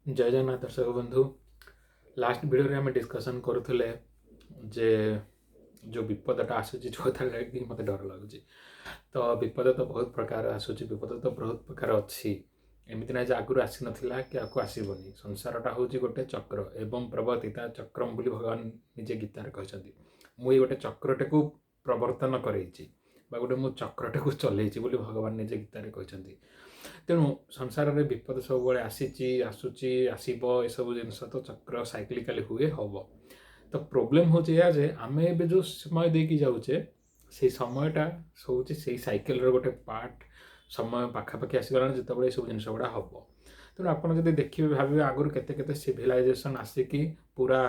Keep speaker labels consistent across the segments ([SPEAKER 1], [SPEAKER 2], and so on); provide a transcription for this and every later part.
[SPEAKER 1] जय जगन्नाथ दर्शक बंधु। लास्ट वीडियो रे आम डिस्कसन करुले जे जो विपदटा आसूची जो कि मत डर लगुच। तो विपद तो बहुत प्रकार आसूची, विपद तो बहुत प्रकार अच्छी। एमती ना आगुरी आसी नाला कि आपको आसबनी। संसारटा हूँ गोटे चक्र एवं प्रवर्तिता चक्रम बोली भगवान निजे गीतार कहते। मुझे गोटे चक्रटे को प्रवर्तन करैछि बा गोटे मु चक्रटे को चलैछि बोली भगवान निजे गीतार कहते। तेणु संसार में विपद सब आसीची आसूची आसब एसबू जिनस तो चक्र साइक्लिकाली हुए हम। तो प्रोब्लेम हूँ या जे आम ए जो समय देकी जाऊे से समयटा हूँ से साइकेल गोटे पार्ट। समय पाखापाखि आसगला जो सब जिन गुड़ा हम। तेणु आप देखिए भावे आगुरी केते सिविलाइजेसन आसिकी पूरा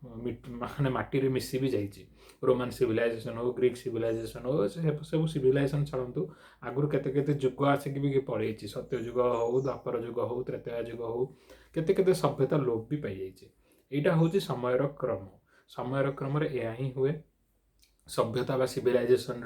[SPEAKER 1] माने माटी रे मिसी भी जाइए। रोमान सिविलाइजेसन हो, ग्रीक सिविलाइजेसन हो, सब सिविलाइजेसन छाड़ू आगुरी केते जुग आसिक भी पड़े। सत्य जुग हो, द्वापर जुग हो, त्रेतया जुग हो, केते सभ्यता लोप भी पाई जाइए। यहाँ हूँ समयर क्रम। समयर क्रम यह ही हुए सभ्यता बा सिविलाइजेसन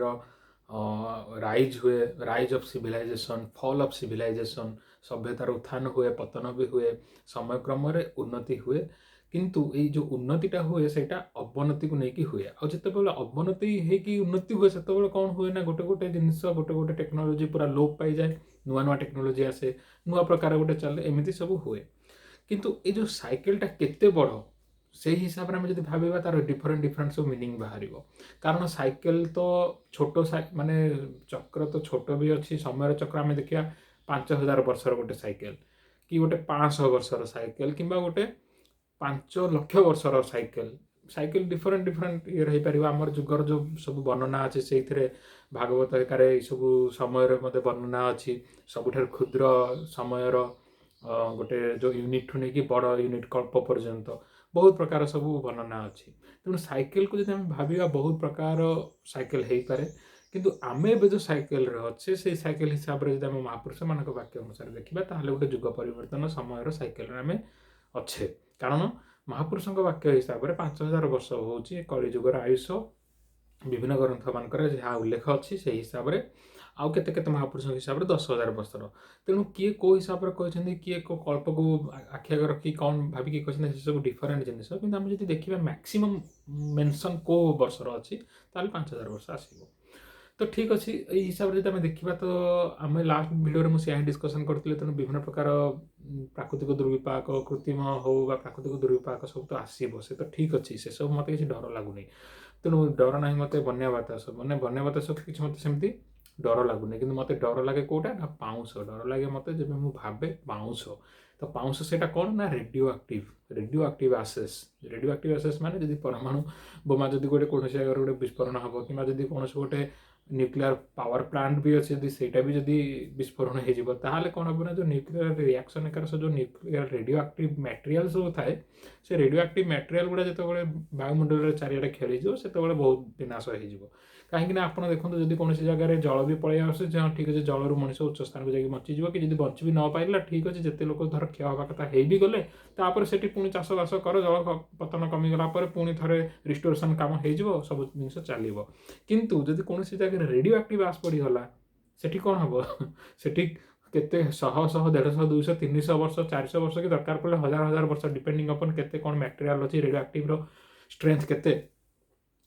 [SPEAKER 1] राइज हुए, राइज ऑफ सिविलाइजेसन, फॉल ऑफ सिविलाइजेसन। सभ्यतार उत्थान हुए, पतन भी हुए, समय क्रम उन्नति हुए। किंतु ये जो उन्नतिटा हुए से अवनति को लेकिन हुए। और जिते अवनति होगी उन्नति हुए से कौन हुए ना गोटे गोटे जिनस गोटे गोटे टेक्नोलोजी पूरा लोप पाई जाए, नुआ नुआ टेक्नोलोजी आसे, नुआ प्रकार गोटे चले, एमती सब हुए। किंतु ये जो साइकेलटा केते बड़ से हिसाब से आम भाव तार डिफरेन्ट डिफरेन्ट सब मिनिंग बाहर। कारण साइकेल तो छोट माने चक्र तो छोट भी अच्छी। समय चक्र आम देखा 5000 वर्षर गोटे साइकेल कि गोटे 500 वर्षर साइकेल कि गोटे 5 लाख वर्षर साइकेल। साइकेल डिफरेन्ट डिफरेन्ट ये रही पार। आमर जुगर जो सब वर्णना अच्छे से भागवत एकार सब समय मत वर्णना अच्छी। सबुठ क्षुद्र समय गोटे जो यूनिट ठू नहीं बड़ यूनिट कल्प पर्यंत बहुत प्रकार सब वर्णना अच्छी। तेणु साइकेल को जब आम भाव बहुत प्रकार साइकेल हो पाए। किंतु आम ए जो साइकेल अच्छे से साइकेल हिसाब से जब महापुरुष मान वाक्य अनुसार देखा ताल गोटे जुग परिवर्तन समय साइकेल आम अच्छे। कारण महापुरुषों वाक्य हिसाब से 5000 वर्ष हूँ कलिजुगर आयुष। विभिन्न ग्रंथ मानक जहाँ उल्लेख अच्छी से हिसाब से आउ केते केते महापुरुष हिसाब से 10,000 वर्षर। तेणु किए को हिसाब से कहते किए को कल्प को आखि आगे रखी कौन भाविकी कहते से सब डिफरेन्ट जिनिस। कि आम जब देखा मैक्सीम मेनसन को वर्षर अच्छी 5000 वर्ष आसो। तो ठीक अच्छे ये हिसाब से आम देखा तो आम लास्ट भिडियो मुझे डिस्कसन करूँ। तेणु विभिन्न प्रकार प्राकृतिक दुर्विपाक कृत्रिम हो प्राकृतिक दुर्विपाक सब तो आसो से तो ठीक अच्छे से सब मत किसी डर लगुनि। तेणु डर ना मत बन्या बातास मैंने बन्या बातास कि मत सेमती डर लगुनि। कि मत डर लगे कौटा ना पाउंस डर लगे मत जब मुझे भावे पाउंस। तो पाउंस से कौन ना radio active access. Radio active access माने जब परमाणु बोमा जब गोटे कौन गोटे विस्फोरण हम कि कौन गोटे न्यूक्लियर पावर प्लांट भी अच्छे जब भी जब विस्फोरण हो कौन हम ना जो न्यूक्लियर रिएक्शन एक जो न्यूक्लियर रेडियो एक्टिव मटेरियल सब थाए से रेडियो एक्टिव मटेरियल गुड़ा जो वायुमंडल चारिड़े खेली से बहुत विनाश हो। कहीं आप देखो जब कौन जगह जल भी पलि आस ठीक अच्छे जलू मनीष उच्च स्थान को जाकि बचीज कि बच भी न पारा ठीक अच्छे जिते लोग धर क्षय हवा कथा हो भी गले से पुणी चाषबास कर जल पतन कमिगला पुणी थे रिस्टोरेसन कम हो सब जिन चलो। किंतु जब कौन जगह रेडियो एक्टिव आस पड़गला से कौन हम से केते 100 150 200 300 वर्ष 400 वर्ष कि दरकार पड़े 1000 वर्ष डिपेंडिंग अपन केते कौन मटेरियल अच्छी रेडियो एक्टिव स्ट्रेंथ केते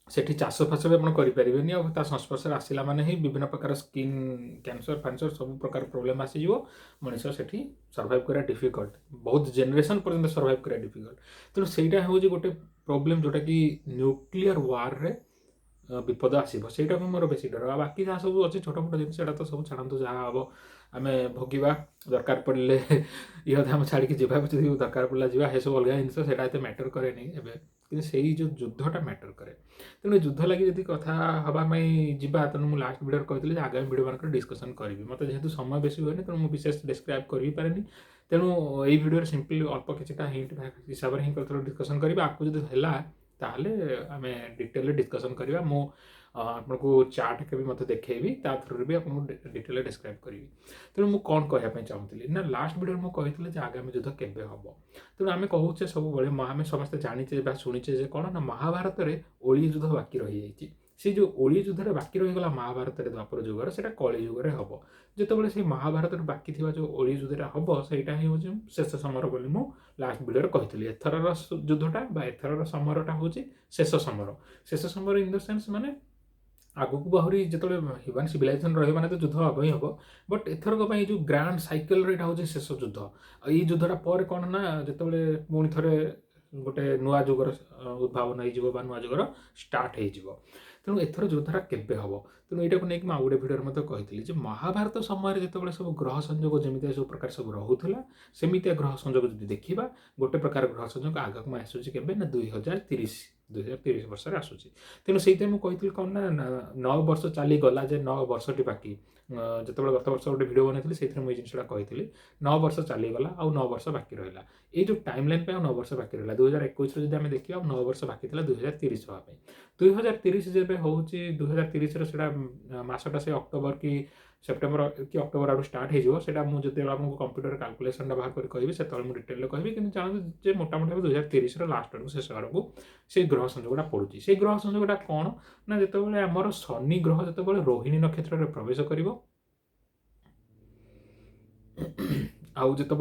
[SPEAKER 1] सेठी चाष फास भी आप करें आ संस्पर्श आसला माने ही विभिन्न प्रकार स्किन कैंसर फैंसर सब प्रकार प्रोब्लेम आसीज मनीष से सर्वाइव करा डिफिकल्ट बहुत जेनेरेशन पर्यंत सर्वाइव करा डिफिकल्ट। तेणु सहीटा हूँ गोटे प्रोब्लेम जोटा कि न्यूक्लियर वार रे विपद आसो से मोर बेसी डर। बाकी जहाँ सब अच्छे छोट मोट जिन तो सब छाड़ू जहाँ हम आम भोगवा दरकार पड़े ये आम छाड़ी जावा दरकार पड़ा जावा सब अलग जिन से मैटर करे नहीं कि से जो युद्धटा मैटर करे। तेणु युद्ध लगी जब कथा हाँपाई जा तेणु मुझे लास्ट भिडियो कहती आगामी भिडियो मानक डिस्कसन करी मत जेहतु समय बेसी हुए तेणु मुझे विशेष डिस्क्राइब कर पारे। तेणु यही भिडियो सिंपली अल्प किसी हिंट हिसाब से हिं डिस्कसन करा आपको जो है ताहले आम डिटेल डिस्कसन करवा। मु आपको चार्ट के भी मत देखी थ्रू भी आपको डिटेल डिस्क्राइब करी। तेणु मुझे कौन कहना चाहूँगी ना लास्ट भिडियो मुझे कही आगामी युद्ध केवे हम। तेणु आम कहूचे सब आम समस्त जाचे शुणीचे कौन ना महाभारत में ओली युद्ध बाकी रही जाइए से जो ओली युद्धटा बाकी रहीगला महाभारत द्वापर जुगर से कली जुगे हम जिते से महाभारत बाकी थी जो ओली युद्धटा हम सहीटा ही हूँ शेष समर बोली मु लास्ट भिडियो कही एथर युद्धटा एथर समरटा हूँ शेष समर इन द सेन्स माने आगक आहरी जो ह्यूमन सिविलाइजेशन रही तो युद्ध आग ही हम बट एथरक जो ग्रांड साइकेल यहाँ हूँ शेष युद्ध ये युद्धटा पर कौन ना जो पुणी थे गोटे नुआ जुगर उद्भावन हो नुआ जुगर स्टार्ट हो तेणु एथर युद्धटा केबे हम तेणु यहाँ को लेकिन आउ गोटे भिडियो कही महाभारत समय जो सब ग्रह संयोग जमी सब प्रकार सब रोला सेमितिया ग्रह संयोग जो देखा गोटे प्रकार ग्रह संयोग आगक में आसूँ के 2030 वर्ष आसूँ तेणु से मुझे कौन ना 9 वर्ष चलीगला 9 वर्षटी बाकी जो गत वर्ष गोटे भिडियो बनई से जिनसा कही 9 वर्ष चलीगला आउ 9 वर्ष बाकी रहा ये जो टाइम लाइन पे 9 वर्ष बाकी रहा 2021 जब आम देखा 9 वर्ष बाकी था 2030 हाँ 2030 जब हूँ 2030 मसटा से अक्टोबर कि सेप्टेम्बर कि अक्टोबर आड़ स्टार्ट होटा मुझे आपको कंप्यूटर काल्कुलेसन बाहर कर कहि से डिटेल कहि कि जानते मोटामोटी 2030 लास्ट आड़ शेष आड़ को से ग्रह संयोगटा पड़ुची से ग्रह संयोगटा कौन ना जो आमर शनि ग्रह जो रोहिणी नक्षत्र में प्रवेश कर आउ जो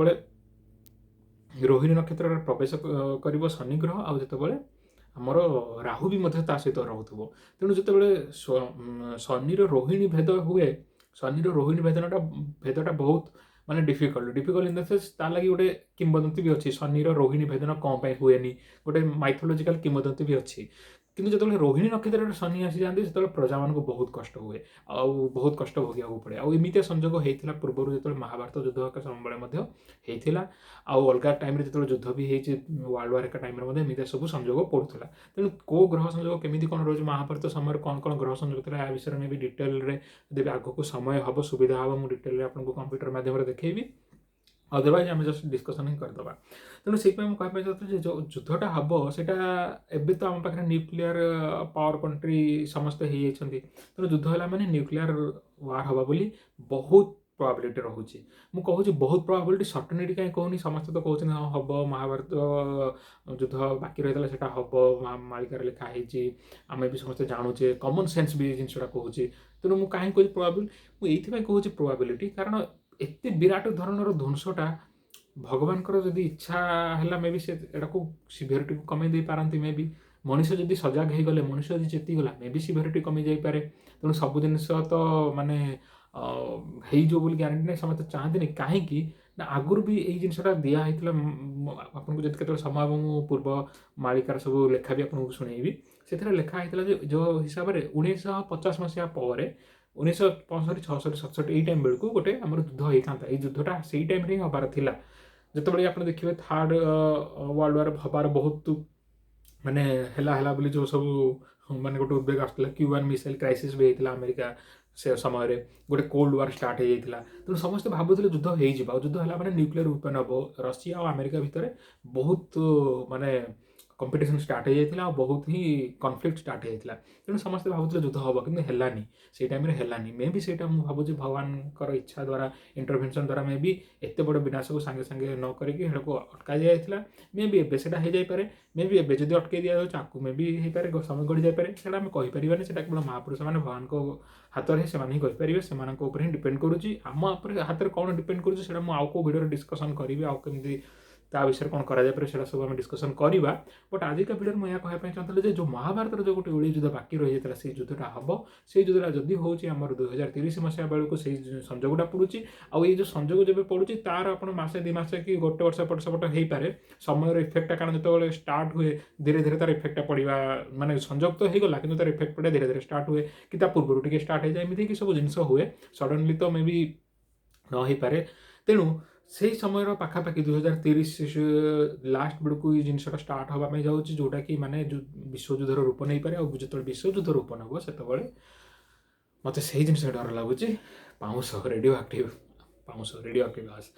[SPEAKER 1] रोहिणी नक्षत्र में प्रवेश कर शनि ग्रह आउ जो आमर राहु भी सहित रोथुव तेणु जो शनि रोहिणी भेद हुए शनि रोहिणी भेदटा बहुत माने डिफिकल्ट इन द सेन्स ता लगी गोटे किंवदंती भी अच्छी शनि रोहिणी भेदन कौन पे हुए गोटे माइथोलॉजिकल किंवदंती भी अच्छी किंतु जो रोहिणी नक्षत्र शनि आसी जाती से प्रजा मान बहुत कष्ट हुए आउ बहुत कष्ट भोगिया पड़े आमती संजोग होता पूर्व जो महाभारत युद्ध समय आउ अलग टाइम जो युद्ध भी वर्ल्ड वार एक टाइम एमती सब संजोग पड़ूला तेणु कौ ग्रह संजोग केमी कौन रोज महाभारत समय कौन कौन ग्रह संजोग था या विषय में भी डिटेल जब आगक समय हम सुविधा हम मुझे डिटेल आपको कंप्यूटर मध्यम देखी अदरवाइज आम जस्ट डिस्कसन ही करदे तेणु से मुझे चाहते जो युद्धटा हम से एवं तो आम पाखे न्यूक्लियर पावर कंट्री समस्ते हो तेणु युद्ध है मैंने न्यूक्लियर वार हवा बोली बहुत प्रोबेबिलिटी रोचे मुझे कहूँ बहुत प्रोबेबिलिटी सर्टेनिटी कहीं कहूनी समस्त तो कहते हाँ हम महाभारत युद्ध बाकी रही है हम मालिकार लिखाही आम भी समस्त जानुचे कमन सेन्स भी जिनसा कहूँ तेणु मुझे कहीं कहूँ प्रोबेबिलिटी मुझे कहूँ प्रोबेबिलिटी कारण एत विराट धरणर ध्वंसटा भगवान जदि इच्छा है मे भी से को सिभियरिटी को कमे दे पारती मे भी मनीष जदि सजग हो गले मनीष जदि चेतीगला मे भी सिभियरिटी कमी जापे तेणु सब जिन तो माने हो ग्यारंटी नहीं समस्त चाहते कहीं ना आगुरी भी यही जिनसा दिखाई आपको जब केत समय मुझे पूर्व मालिकार सब लेखा भी आपको शुणेबी से लिखाई जो हिसाब से 1950 मसीहा पर 1965 66 67 यही टाइम बेलू गोटे आम युद्ध होता है युद्धटा से टाइम ही हबार था जो आप देखिए थार्ड वर्ल्ड वार हबार बहुत माने है बोली जो सब माने गोटे उद्वेग आसला क्यूबान मिसाइल क्राइसिस भी होता अमेरिका से समय गोटे कोल्ड वार स्टार्ट हो जाता तेणु समस्ते भावुले युद्ध हो युद्ध है मैंने न्यूक्लियर वेपन हम रशिया और अमेरिका भितर बहुत माने कंपटीशन स्टार्ट हो जाता और बहुत ही कन्फ्लिक्ट स्टार्ट हो जाता तेणु समस्ते भावुले युद्ध हम कि है से टाइम है मे भी सेटा मुझे भावुँ भगवान इच्छा द्वारा इंटरवेंशन द्वारा मे भी एत बड़ विनाश को सांगे सांगे न करके अटका जाता मे भी एवं से हो जापे मे भी एवं जब अटकई दि जाए आपको मे भी हो पारे समय गढ़ी जापे से आम कहीपर से केवल महापुरुष मैंने भगवान को हाथ में से ही कहीपर से ही डिपेंड करुँच आम हाथ में कौन डिपेंड करुँच आउ को भिडियो डिस्कसन करी आउ कमी ता विषय कौन करा सब आम डिस्कसन करवा बट आजिका भिडियो मुझे कहना चाहती जो महाभारत जो गोटे ओली युद्ध बाकी रही है से युद्धटा हम से युद्धटा जदि हूँ आम 2030 मसीहा बेलू से संजोगटा पड़ुची आउ ये जो संजोग जब पड़ुची तार आप मसे 2 मास कि गोटे वर्ष एपट सेपट हो पारे समय इफेक्टा कारण जो स्टार्ट हुए धीरे धीरे तार इफेक्टा पड़ा माने संजोग तो होगा कि तार इफेक्ट पड़े धीरे धीरे स्टार्ट हुए कि पूर्व टी स्टार्ट हो जाए एमती कि सब जिन हुए सडनली तो मे भी न हो पारे तेणु से समय पाखापाखि 2030 लास्ट बेलू ये जिनसा स्टार्ट हाँमें जाऊँ जोटा कि माने जो विश्वयुद्धर रूप नहीं पारे और जो विश्वयुद्ध रूप नब से मत से जिन डर लगुच पाउंस रेडियो एक्टिव घास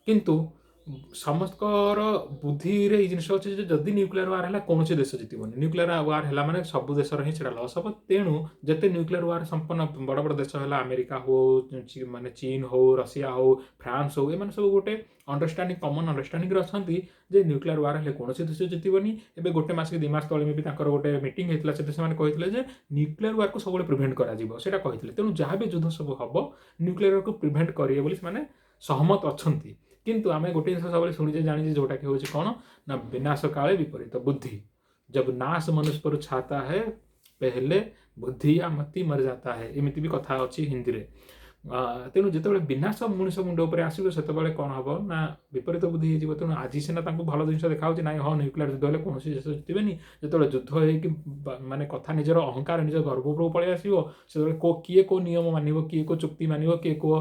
[SPEAKER 1] किंतु ସମସ୍ତଙ୍କର ବୁଦ୍ଧିରେ ଏଇ ଜିନିଷ ଅଛି ଯେ ଯଦି ନ୍ୟୁକ୍ଲିୟର ୱାର୍ ହେଲା କୌଣସି ଦେଶ ଜିତିବନି। ନ୍ୟୁକ୍ଲିୟର ୱାର୍ ହେଲା ମାନେ ସବୁ ଦେଶର ହିଁ ସେଟା ଲସ୍ ହେବ। ତେଣୁ ଯେତେ ନ୍ୟୁକ୍ଲିୟର ୱାର୍ ସମ୍ପନ୍ନ ବଡ଼ ବଡ଼ ଦେଶ ହେଲା, ଆମେରିକା ହଉ, ମାନେ ଚୀନ ହଉ, ରଷିଆ ହଉ, ଫ୍ରାନ୍ସ ହଉ, ଏମାନେ ସବୁ ଗୋଟେ ଅଣ୍ଡରଷ୍ଟାଣ୍ଡିଂ, କମନ୍ ଅଣ୍ଡରଷ୍ଟାଣ୍ଡିଂରେ ଅଛନ୍ତି ଯେ ନ୍ୟୁକ୍ଲିୟର ୱାର୍ ହେଲେ କୌଣସି ଦେଶ ଜିତିବନି। ଏବେ ଗୋଟେ ମାସ କି 2 ମାସ ତଳେ ବି ତାଙ୍କର ଗୋଟେ ମିଟିଂ ହେଇଥିଲା, ସେଥିରେ ସେମାନେ କହିଥିଲେ ଯେ ନ୍ୟୁକ୍ଲିୟର ୱାର୍କୁ ସବୁବେଳେ ପ୍ରିଭେଣ୍ଟ କରାଯିବ, ସେଇଟା କହିଥିଲେ। ତେଣୁ ଯାହା ବି ଯୁଦ୍ଧ ସବୁ ହେବ ନ୍ୟୁକ୍ଲିୟର ୱାର୍କୁ ପ୍ରିଭେଣ୍ଟ କରିବେ ବୋଲି ସେମାନେ ସହମତ ଅଛନ୍ତି। କିନ୍ତୁ ଆମେ ଗୋଟେ ଜିନିଷ ସବୁବେଳେ ଶୁଣିଛେ ଜାଣିଛେ, ଯୋଉଟାକି ହେଉଛି କ'ଣ ନା ବିନାଶ କାଳେ ବିପରୀତ ବୁଦ୍ଧି। जब नाश मनुष्य पर छाता है पहले बुद्धि या मति मर जाता है, एମିତି ବି କଥା ଅଛି ହିନ୍ଦୀରେ। ତେଣୁ ଯେତେବେଳେ ବିନାଶ ମଣିଷ ମୁଣ୍ଡ ଉପରେ ଆସିବ ସେତେବେଳେ କ'ଣ ହେବ ନା ବିପରୀତ ବୁଦ୍ଧି ହେଇଯିବ। ତେଣୁ ଆଜି ସିନା ତାଙ୍କୁ ଭଲ ଜିନିଷ ଦେଖାହେଉଛି, ନାଇଁ ହଁ ନ୍ୟୁକ୍ଲିୟର ଯୁଦ୍ଧ ହେଲେ କୌଣସି ଦେଶ ଜିତିବେନି। ଯେତେବେଳେ ଯୁଦ୍ଧ ହେଇକି ମାନେ କଥା ନିଜର ଅହଙ୍କାର, ନିଜ ଗର୍ବ ଉପରକୁ ପଳେଇ ଆସିବ, ସେତେବେଳେ କିଏ କୋଉ ନିୟମ ମାନିବ, କିଏ କୋଉ ଚୁକ୍ତି ମାନିବ, କିଏ କୋଉ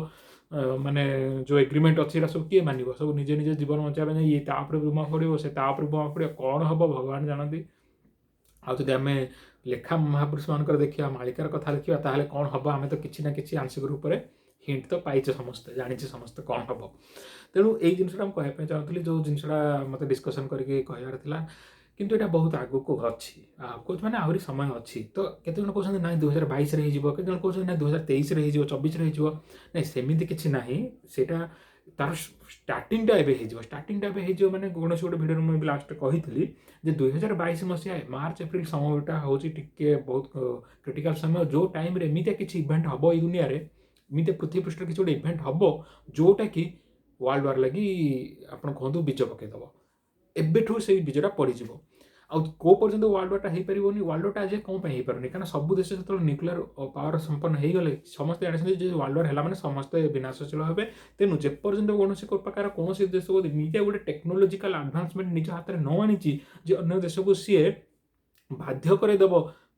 [SPEAKER 1] ମାନେ ଯେଉଁ ଏଗ୍ରିମେଣ୍ଟ ଅଛି ଏଟା ସବୁ କିଏ ମାନିବ? ସବୁ ନିଜେ ନିଜେ ଜୀବନ ବଞ୍ଚାଇବା ପାଇଁ ଇଏ ତା ଉପରେ ବୋମା ପଡ଼ିବ, ସେ ତା ଉପରେ ବୋମା ପଡ଼ିବ, କ'ଣ ହେବ ଭଗବାନ ଜାଣନ୍ତି। ଆଉ ଯଦି ଆମେ ଲେଖା ମହାପୁରୁଷମାନଙ୍କର ଦେଖିବା, ମାଳିକାର କଥା ଦେଖିବା, ତାହେଲେ କ'ଣ ହେବ ଆମେ ତ କିଛି ନା କିଛି ଆଂଶିକ ରୂପରେ ହିଣ୍ଟ ତ ପାଇଛେ, ସମସ୍ତେ ଜାଣିଛେ ସମସ୍ତେ କ'ଣ ହେବ। ତେଣୁ ଏଇ ଜିନିଷଟା ମୁଁ କହିବା ପାଇଁ ଚାହୁଁଥିଲି, ଯେଉଁ ଜିନିଷଟା ମୋତେ ଡିସ୍କସନ୍ କରିକି କହିବାର ଥିଲା। କିନ୍ତୁ ଏଇଟା ବହୁତ ଆଗକୁ ଅଛି, ଆଗକୁ ମାନେ ଆହୁରି ସମୟ ଅଛି। ତ କେତେଜଣ କହୁଛନ୍ତି ନାଇଁ 2022ରେ ହେଇଯିବ, କେତେଜଣ କହୁଛନ୍ତି ନାଇଁ 2023ରେ ହେଇଯିବ, 24ରେ ହେଇଯିବ। ନାଇଁ ସେମିତି କିଛି ନାହିଁ, ସେଇଟା ତାର ଷ୍ଟାର୍ଟିଂଟା ଏବେ ହେଇଯିବ। ଷ୍ଟାର୍ଟିଂଟା ଏବେ ହେଇଯିବ ମାନେ କୌଣସି ଗୋଟେ ଭିଡ଼ିଓରେ ମୁଁ ଏବେ ଲାଷ୍ଟ କହିଥିଲି ଯେ 2022 ମସିହା ମାର୍ଚ୍ଚ ଏପ୍ରିଲ ସମୟଟା ହେଉଛି ଟିକେ ବହୁତ କ୍ରିଟିକାଲ ସମୟ, ଯେଉଁ ଟାଇମ୍ରେ ଏମିତିଆ କିଛି ଇଭେଣ୍ଟ ହେବ ଏଇ ଦୁନିଆରେ, ଏମିତିଆ ପୃଥିବୀ ପୃଷ୍ଠରେ କିଛି ଗୋଟେ ଇଭେଣ୍ଟ ହେବ ଯେଉଁଟାକି ୱାର୍ଲଡ ୱାର୍ ଲାଗି ଆପଣ କୁହନ୍ତୁ ବୀଜ ପକାଇଦେବ। ଏବେଠୁ ସେଇ ବୀଜଟା ପଡ଼ିଯିବ। ଆଉ କେଉଁ ପର୍ଯ୍ୟନ୍ତ ୱାର୍ଲଡ ୱାର୍ଟା ହେଇପାରିବନି, ୱାର୍ଲଡ ୱାର୍ଟା ଆଜି କ'ଣ ପାଇଁ ହେଇପାରୁନି? କାରଣ ସବୁ ଦେଶ ଯେତେବେଳେ ନ୍ୟୁକ୍ଲିୟର ପାୱାର ସମ୍ପନ୍ନ ହେଇଗଲେ, ସମସ୍ତେ ଜାଣିଛନ୍ତି ଯେ ୱାର୍ଲଡ ୱାର୍ ହେଲା ମାନେ ସମସ୍ତେ ବିନାଶଶୀଳ ହେବେ। ତେଣୁ ଯେପର୍ଯ୍ୟନ୍ତ କୌଣସି ପ୍ରକାର କୌଣସି ଦେଶକୁ ନିଜେ ଗୋଟେ ଟେକ୍ନୋଲୋଜିକାଲ ଆଡଭାନ୍ସମେଣ୍ଟ ନିଜ ହାତରେ ନ ଆଣିଛି ଯେ ଅନ୍ୟ ଦେଶକୁ ସିଏ ବାଧ୍ୟ କରାଇଦେବ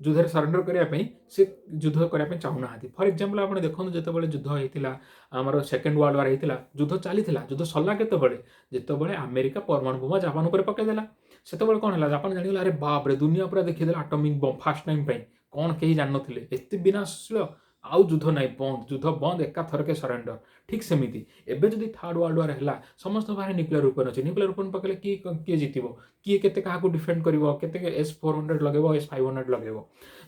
[SPEAKER 1] ଯୁଦ୍ଧରେ ସରେଣ୍ଡର କରିବା ପାଇଁ, ସେ ଯୁଦ୍ଧ କରିବା ପାଇଁ ଚାହୁଁନାହାନ୍ତି। ଫର ଏକ୍ଜାମ୍ପଲ ଆପଣ ଦେଖନ୍ତୁ, ଯେତେବେଳେ ଯୁଦ୍ଧ ହେଇଥିଲା ଆମର ସେକେଣ୍ଡ ୱାର୍ଲଡ ୱାର୍ ହେଇଥିଲା, ଯୁଦ୍ଧ ଚାଲିଥିଲା, ଯୁଦ୍ଧ ସରିଲା କେତେବେଳେ? ଯେତେବେଳେ ଆମେରିକା ପରମାଣୁ ବୋମା ଜାପାନ ଉପରେ ପକାଇଦେଲା। ସେତେବେଳେ କ'ଣ ହେଲା? ଜାପାନ ଜାଣିଗଲା, ଆରେ ବାପରେ ଦୁନିଆ ପୁରା ଦେଖିଦେଲା ଆଟମିକ୍ ବମ୍ ଫାଷ୍ଟ ଟାଇମ୍ ପାଇଁ। କ'ଣ କେହି ଜାଣିନଥିଲେ ଏତେ ବିନାଶଶୀଳ? ଆଉ ଯୁଦ୍ଧ ନାହିଁ, ବନ୍ଦ, ଯୁଦ୍ଧ ବନ୍ଦ, ଏକାଥରକେ ସରେଣ୍ଡର। ଠିକ୍ ସେମିତି ଏବେ ଯଦି ଥାର୍ଡ ୱାର୍ଲଡ ୱାର୍ ହେଲା, ସମସ୍ତଙ୍କ ପାଖରେ ନ୍ୟୁକ୍ଲିୟର ୱେପନ୍ ଅଛି। ନ୍ୟୁକ୍ଲିୟର ୱେପନ୍ ପକେଇଲେ କିଏ ଜିତିବ? କିଏ କେତେ କାହାକୁ ଡିଫେଣ୍ଡ କରିବ? କେତେ S-400 ଲଗେଇବ, S-500 ଲଗେଇବ,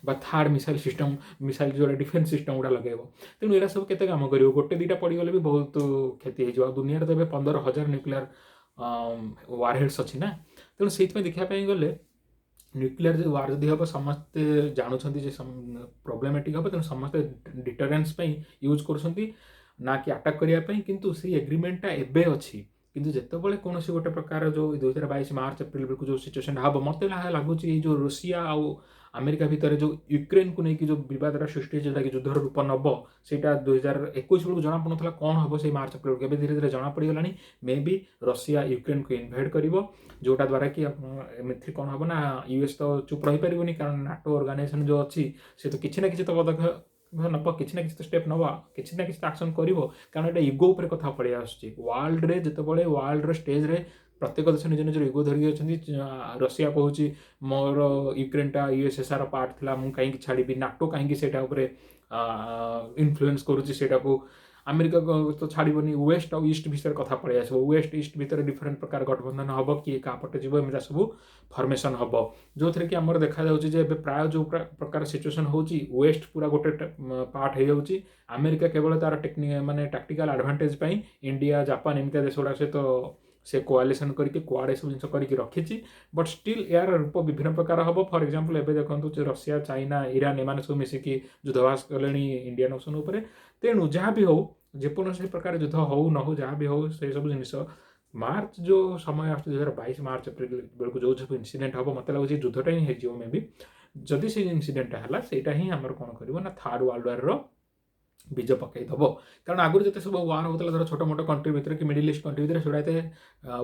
[SPEAKER 1] ବା ଥାର୍ଡ ମିସାଇଲ୍ ସିଷ୍ଟମ, ମିସାଇଲ୍ ଯେଉଁଟା ଡିଫେନ୍ସ ସିଷ୍ଟମ ଗୁଡ଼ା ଲଗେଇବ। ତେଣୁ ଏରା ସବୁ କେତେ କାମ କରିବ? ଗୋଟେ ଦୁଇଟା ପଡ଼ିଗଲେ ବି ବହୁତ କ୍ଷତି ହେଇଯିବ। ଆଉ ଦୁନିଆରେ ତ ଏବେ 15,000 ନ୍ୟୁକ୍ଲିୟର ୱାରହେଡ୍ସ ଅଛି ନା। ତେଣୁ ସେଇଥିପାଇଁ ଦେଖିବା ପାଇଁ ଗଲେ ନ୍ୟୁକ୍ଲିୟର ୱାର୍ ଯଦି ହେବ, ସମସ୍ତେ ଜାଣୁଛନ୍ତି ଯେ ପ୍ରୋବ୍ଲେମେଟିକ୍ ହେବ। ତେଣୁ ସମସ୍ତେ ଡିଟରେନ୍ସ ପାଇଁ ୟୁଜ୍ କରୁଛନ୍ତି, ନା କି ଆଟାକ୍ କରିବା ପାଇଁ। କିନ୍ତୁ ସେଇ ଏଗ୍ରିମେଣ୍ଟଟା ଏବେ ଅଛି। କିନ୍ତୁ ଯେତେବେଳେ କୌଣସି ଗୋଟେ ପ୍ରକାର ଯେଉଁ 2022 ମାର୍ଚ୍ଚ ଏପ୍ରିଲ ବେଳକୁ ଯେଉଁ ସିଚୁଏସନଟା ହେବ, ମୋତେ ଲାଗୁଛି ଏଇ ଯେଉଁ ରୁଷିଆ ଆଉ ଆମେରିକା ଭିତରେ ଯେଉଁ ୟୁକ୍ରେନକୁ ନେଇକି ଯେଉଁ ବିବାଦଟା ସୃଷ୍ଟି ହେଇଛି, ଯେଉଁଟାକି ଯୁଦ୍ଧର ରୂପ ନେବ, ସେଇଟା 2021 ବେଳକୁ ଜଣାପଡ଼ୁନଥିଲା କ'ଣ ହେବ ସେଇ ମାର୍ଚ୍ଚ ଏପ୍ରିଲ ବେଳକୁ। ଏବେ ଧୀରେ ଧୀରେ ଜଣାପଡ଼ିଗଲାଣି। ମେ ବି ରଷିଆ ୟୁକ୍ରେନକୁ ଇନଭେଡ୍ କରିବ, ଯେଉଁଟା ଦ୍ୱାରା କି ଏମିତି କ'ଣ ହେବ ନା ୟୁଏସ୍ ତ ଚୁପ୍ ରହିପାରିବନି, କାରଣ ନାଟୋ ଅର୍ଗାନାଇଜେସନ୍ ଯେଉଁ ଅଛି ସେ ତ କିଛି ନା କିଛି ତ ପଦକ୍ଷେପ ନେବ, କିଛି ନା କିଛି ତ ଷ୍ଟେପ୍ ନେବ, କିଛି ନା କିଛି ତ ଆକ୍ସନ୍ କରିବ। କାରଣ ଏଇଟା ଇଗୋ ଉପରେ କଥା ପଳେଇ ଆସୁଛି। ୱାର୍ଲଡରେ ଯେତେବେଳେ ୱାର୍ଲଡର ଷ୍ଟେଜ୍ରେ ପ୍ରତ୍ୟେକ ଦେଶ ନିଜ ନିଜର ଇଗୋ ଧରିକି ଅଛନ୍ତି। ରଷିଆ କହୁଛି ମୋର ୟୁକ୍ରେନଟା USSR ପାର୍ଟ ଥିଲା, ମୁଁ କାହିଁକି ଛାଡ଼ିବି? ନାଟୋ କାହିଁକି ସେଇଟା ଉପରେ ଇନଫ୍ଲୁଏନ୍ସ କରୁଛି ସେଇଟାକୁ? ଆମେରିକା ତ ଛାଡ଼ିବନି। ୱେଷ୍ଟ ଆଉ ଇଷ୍ଟ ଭିତରେ କଥା ପଳେଇ ଆସିବ। ୱେଷ୍ଟ ଇଷ୍ଟ ଭିତରେ ଡିଫରେଣ୍ଟ ପ୍ରକାର ଗଠବନ୍ଧନ ହେବ, କିଏ କାହା ପଟେ ଯିବ, ଏମିତି ସବୁ ଫର୍ମେସନ୍ ହେବ। ଯେଉଁଥିରେ କି ଆମର ଦେଖାଯାଉଛି ଯେ ଏବେ ପ୍ରାୟ ଯେଉଁ ପ୍ରକାର ସିଚୁଏସନ୍ ହେଉଛି, ୱେଷ୍ଟ ପୁରା ଗୋଟେ ପାର୍ଟ ହେଇଯାଉଛି। ଆମେରିକା କେବଳ ତାର ମାନେ ଟାକ୍ଟିକାଲ ଆଡଭାଣ୍ଟେଜ ପାଇଁ ଇଣ୍ଡିଆ, ଜାପାନ ଏମିତିଆ ଦେଶ ଗୁଡ଼ାକ ସହିତ ସେ କୋଆଲିସନ୍ କରିକି କୁଆଡ଼େ ସବୁ ଜିନିଷ କରିକି ରଖିଛି। ବଟ୍ ଷ୍ଟିଲ୍ ଏହାର ରୂପ ବିଭିନ୍ନ ପ୍ରକାର ହେବ। ଫର ଏକ୍ଜାମ୍ପଲ ଏବେ ଦେଖନ୍ତୁ ଯେ ରଷିଆ, ଚାଇନା, ଇରାନ ଏମାନେ ସବୁ ମିଶିକି ଯୁଦ୍ଧାଭାସ କଲେଣି ଇଣ୍ଡିଆନ୍ ଓସନ୍ ଉପରେ। ତେଣୁ ଯାହା ବି ହେଉ, ଯେକୌଣସି ପ୍ରକାର ଯୁଦ୍ଧ ହଉ ନ ହଉ, ଯାହା ବି ହଉ, ସେସବୁ ଜିନିଷ ମାର୍ଚ୍ଚ ଯେଉଁ ସମୟ ଆସୁଛି 2022 ମାର୍ଚ୍ଚ ଏପ୍ରିଲ ବେଳକୁ ଯେଉଁ ସବୁ ଇନସିଡେଣ୍ଟ ହେବ, ମୋତେ ଲାଗୁଛି ଯୁଦ୍ଧଟା ହିଁ ହେଇଯିବ। ମେ ବି ଯଦି ସେଇ ଇନସିଡେଣ୍ଟଟା ହେଲା, ସେଇଟା ହିଁ ଆମର କ'ଣ କରିବ ନା ଥାର୍ଡ ୱାର୍ଲଡ ୱାର୍ର ବୀଜ ପକାଇଦେବ। କାରଣ ଆଗରୁ ଯେତେ ସବୁ ୱାର୍ ହେଉଥିଲା, ଧର ଛୋଟ ମୋଟ କଣ୍ଟ୍ରି ଭିତରେ କି ମିଡିଲ୍ ଇଷ୍ଟ କଣ୍ଟ୍ରି ଭିତରେ, ସେଗୁଡ଼ା ଏତେ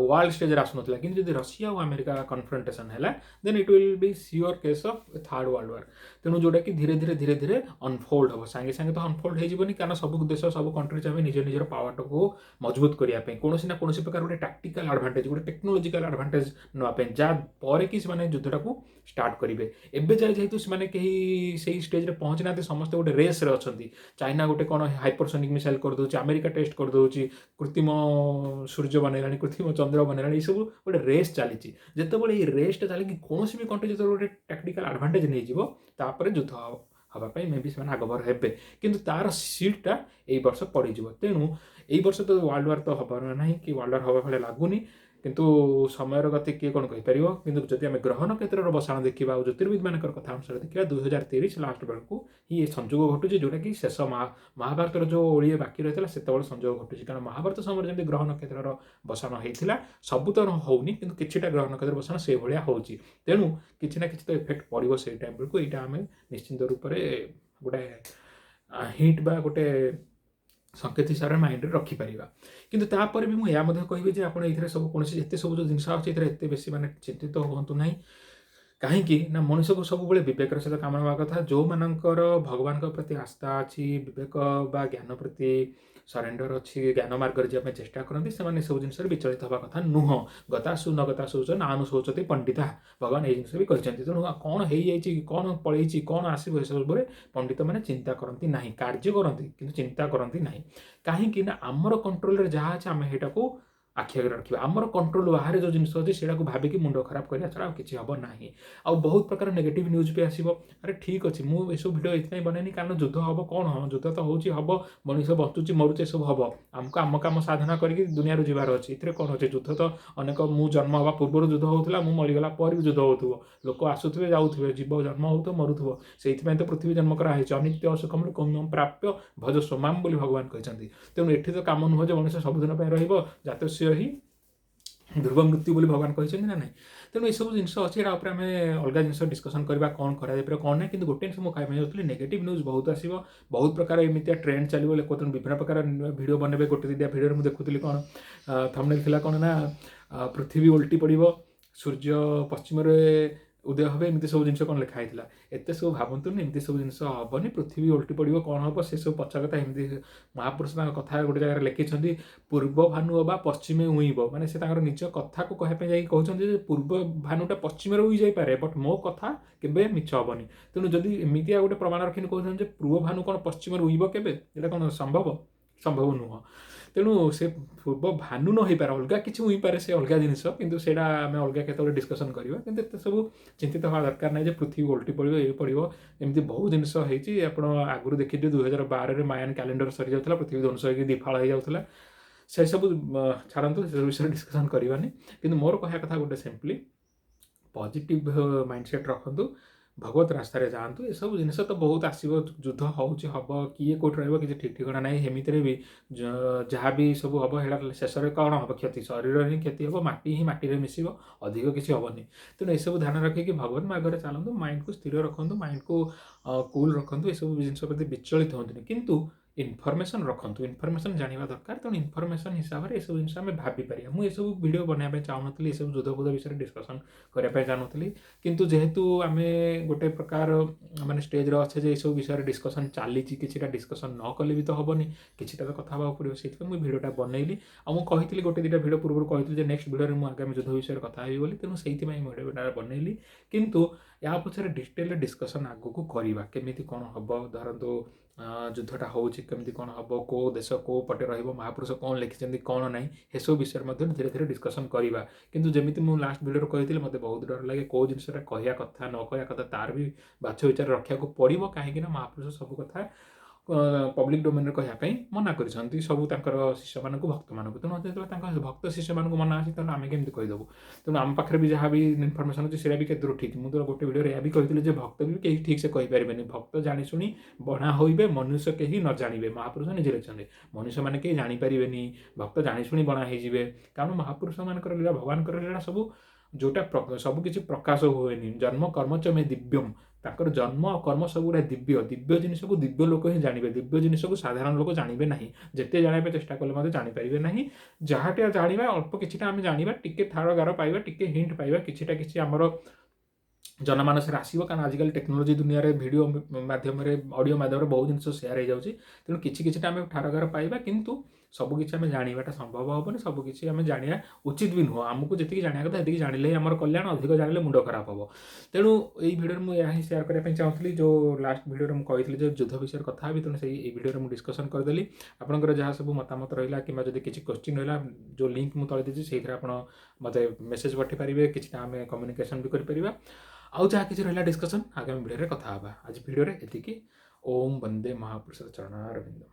[SPEAKER 1] ୱାର୍ଲଡ ଷ୍ଟେଜ୍ରେ ଆସୁନଥିଲା। କିନ୍ତୁ ଯଦି ରଷିଆ ଆଉ ଆମେରିକା କନଫ୍ରଣ୍ଟେସନ୍ ହେଲା, then it will be sure case of third world war. ତେଣୁ ଯେଉଁଟାକି ଧୀରେ ଧୀରେ ଧୀରେ ଧୀରେ ଅନଫୋଲ୍ଡ ହେବ। ସାଙ୍ଗେ ସାଙ୍ଗେ ତ ଅନଫୋଲ୍ଡ ହେଇଯିବନି, କାରଣ ସବୁ ଦେଶ, ସବୁ କଣ୍ଟ୍ରି ଚାହିଁବେ ନିଜ ନିଜର ପାୱାରଟାକୁ ମଜବୁତ କରିବା ପାଇଁ, କୌଣସି ନା କୌଣସି ପ୍ରକାର ଗୋଟେ ଟାକ୍ଟିକାଲ ଆଡଭାଣ୍ଟେଜ, ଗୋଟେ ଟେକ୍ନୋଲୋଜିକାଲ ଆଡଭାଣ୍ଟେଜ ନେବା ପାଇଁ, ଯାହା ପରେ କି ସେମାନେ ଯୁଦ୍ଧଟାକୁ ଷ୍ଟାର୍ଟ କରିବେ। ଏବେ ଯାଏ ଯେହେତୁ ସେମାନେ କେହି ସେଇ ଷ୍ଟେଜ୍ରେ ପହଞ୍ଚି ନାହାନ୍ତି, ସମସ୍ତେ ଗୋଟେ ରେସ୍ରେ ଅଛନ୍ତି। ଚାଇନା गोटे कौन हाइपरसोनिक मिसाइल करदे अमेरिका टेस्ट करदे कृत्रिम सूर्य बनैला कृत्रिम चंद्र बनैला ये सब गोटे रेस चली जितेबाला ये रेसटा चलिए कौन भी कंट्री जो गोटे टैक्टिकल एडवांटेज नहीं तापर युद्ध हाँपाई मे भी से आगभर हे कि तार सीट्टा यही वर्ष पड़ज तेणु यही वर्ष तो वर्ल्ड वार तो हबार ना कि वर्ल्ड वार हवा भाई लगुनि किंतु समयर गति किए कौन कहीपर कि जब आम ग्रह नक्षत्र बसाण देखा और ज्योतिर्विद मान कथा अनुसार देखा 2023 लास्ट बेलू ही संजोग घटुଛି जोटा कि शेष महाभारत जो ओडिया बाकी रही से संजोग घटुଛି कारण महाभारत समय जमी ग्रह नक्षत्र बसाण होता सबू तो होनी कि किछिटा ग्रह नक्षत्र बसाण से भाया होची तेणु किसी ना कि तो इफेक्ट पड़ो से टाइम बेलू यहाँ आम निश्चिंत रूप से गोटे हिंट बा गोटे संकेत हिसाब से माइंड रखिपर किंतु तापर भी मुझे कहि जे आप सब कौन एत सब जो जिन अच्छे एत बेसी माने चिंतित हूँ ना कहीं ना मनुष्य को सब विवेक सहित काम ना कथा जो मानकर भगवान प्रति आस्था अच्छी विवेक बा ज्ञान प्रति सरेंडर अच्छी ज्ञान मार्ग जावाई चेष्टा करती से सब जिन विचलित हवा कथा नुह गतासु न गतासु नानु शोचते पंडिता भगवान ये जिन भी कहते तेणु कौन हो कौन पलैची कौन आसो ये सब पंडित मैंने चिंता करती ना कार्य करती कि चिंता करती ना कहीं आमर कंट्रोल जहाँ अच्छे आम यहाँ आखि आगे रखा आमर कंट्रोल बाहर जो जिन अच्छे से भाविक मुंड खराब करा छड़ा किसी हम ना आ बहुत प्रकार नेगेटिव न्यूज भी आसो अरे ठीक अच्छे मुझे भिडियो ये बनैनी कारण युद्ध हम कौन हम युद्ध तो हम मनुष्य बचुची मरुचे सब हम आमको आम कम साधना करके दुनिया जीवार अच्छे ये कौन अच्छे युद्ध तो अनेक मु जन्म हवा पूर्व युद्ध होता मरीगला पर भी युद्ध हो लोक आसुवे जाऊे जीव जन्म हो मरुव से तो पृथ्वी जन्म कराई अनित्य असुकम कौम प्राप्य भज सोमाम बोली भगवान कहते तेणु ये तो कम नुह जो मनुष्य सबुदिन जात ही ध्रुव मृत्यु बोली भगवान कहते ना ना तेणु ये सब जिन अच्छे आम अलग जिन डिस्कसन करवा कौन कर कौन ना कि गोटे जिन मुझे कहूँ नेगेटिव न्यूज बहुत आसो बहुत प्रकार एमती ट्रेंड चलो लोक विभिन्न प्रकार भिडियो बनबे गोटे दुटा भिडियो मुझे देखुली कौन थंबनेल थिला कौन ना पृथ्वी उल्टी पड़ो सूर्य पश्चिम उदय हे एमती सब जिन कौन लिखाई एत सब भावतुनि एमती सब जिन हेनी पृथ्वी उल्टी पड़ो कौन हम से सब पचा कथा एमती महापुरुष कथा गोटे जगह लिखिं पूर्व भानु बा पश्चिम उईब माने से निज कथा को कहते कहते पूर्व भानुटा पश्चिम उई जापे बट मो कथा केबे मिछ हेनी तेणु जदि एमती गोटे प्रमाण रखी कहते पूर्व भानु कौन पश्चिम उईब केबे कौन संभव संभव नुह तेणु से पूर्व भानु न हो पारे अलग किसी हुईपे से अलग जिनस कि आम अलग केत डिस्कसन करवा कि सब चिंतित हवा दरकार ना पृथ्वी उल्टी पड़ो ये पड़ो एमती बहुत जिनस आगुरी देखिए 2012 में मायन कैलेंडर सरी जाता पृथ्वी ध्वंस हो दिफाल हो जाता से सब छाड़ू से विषय डिस्कसन करवानी कि मोर कह कथा गोटे सिंपली पॉजिटिव माइंडसेट रखु भगवत रास्त जातु ये सब जिनस तो बहुत आसो युद्ध हम किए कौट रही ठीक ठिकाना ना हेमित भी जहाँ भी सब हम शेष में कौन हम क्षति शरीर ही क्षति हम माटी ही माटी मिसिब अधिक किसी हेनी तेणु ये सब ध्यान रखिए भगवान मार्ग चलतु माइंड को स्थिर रखु माइंड को कूल रखु ये सब जिन प्रति विचलित होंगे किंतु इनफर्मेशन रखु इनफर्मेशन जाना दरकार तेणु इनफर्मेशन हिसाब से सब जिन भापीपर मुझे सब वीडियो बनवाई चाहूँगी ये सब युद्ध बुद्ध विषय डिस्कसन करने चाहूँगी किंतु जेहेतु आम गोटे प्रकार माने स्टेज अच्छे ये सब विषय डिस्कसन चली किसी डिस्कसन न कले भी तो हेनी किसी तो कथा हाँ पड़ो से मुझे भिडियोटा बनैली और मुझे कही गोटे दुटा भिडियो पूर्व कही नेक्स्ट भिडियो में आगामी युद्ध विषय कथा हेबी बोली तेणु से भिडियोटा बनैली किंतु या पछरे डिटेल डिस्कसन आगू करवा केमी कौन हम धरतु युद्धटा होमती कौन हम कौ देश कौ पटे महापुरुष कौन लिखिं कौन ना ये सब विषय धीरे धीरे डिस्कसन करवा किंतु जमी मुझे लास्ट भिडियो कही मत बहुत डर लगे कौ जिनसा कहया कथा न कहया कथा तार भी बाछ विचार रखा पड़ो कहीं महापुरुष सब कथा पब्लिक डोमेन कहवाई मना कर सब शिष्य मान भक्त मान तेणु जो भक्त शिष्य मान मना अच्छे तेनाली आम केमी कहीदेव तेणु आम पाखे भी जहाँ भी इनफर्मेशन अच्छे से भी केत ठीक मुझे गोटे भिडियो यह भी कही भक्त भी कहीं ठीक से कहींपारे भक्त जाशुणी बणा होइबे मनुष्य कहीं न जाने महापुरुष निजे लिखते मनुष्य मैंने कहीं जापरेनि भक्त जाशुणी बणा हो कारण महापुरुष मान लीला भगवान लीला सब जोटा सबकि प्रकाश हुए जन्म कर्म च मे दिव्यम ताकर जन्म और कर्म सब गुड़ा दिव्य दिव्य जिन को दिव्य लोक ही जानवे दिव्य जिन को साधारण लोक जानवे ना जिते जाना चेष्टा कले जानीपारे ना जहाँटा जाना अल्प किसी आम जाना टी थाड़ गार पाइबा टी हिंट पाइबा किसी आमर जनमानस आसो कारण आजिकल टेक्नोलोजी दुनिया रे वीडियो माध्यम ऑडियो माध्यम बहुत जिन सेयार हो जाऊँगी तेणु किसी आम ठारगार पाइबा किंतु सबकि आम जानाटा संभव हेनी सबकि आम जाना उचित भी नुह आमको जी जाना कथा ये जानिले आम कल्याण अधिक जानिले मुंड खराब हम तेणु यही भिडियो मुझे ही सेयार करने चाहूँगी जो लास्ट भिडियो मुझे कही युद्ध विषय कथा भी तेणु से भिडियो मुझे डिस्कसन करदेली आपंकर जहाँ सब मतामत रहा कि किसी क्वेश्चन रहा जो लिंक मुझे तले देती से मत मेसेज पठे पारे कि आम कम्युनिकेशन भी करें आउ जहाँ किसी रहा डिस्कसन आगामी भिडियो कथा आज भिडियो एति ओम वंदे महापुरुष चरणारविंद।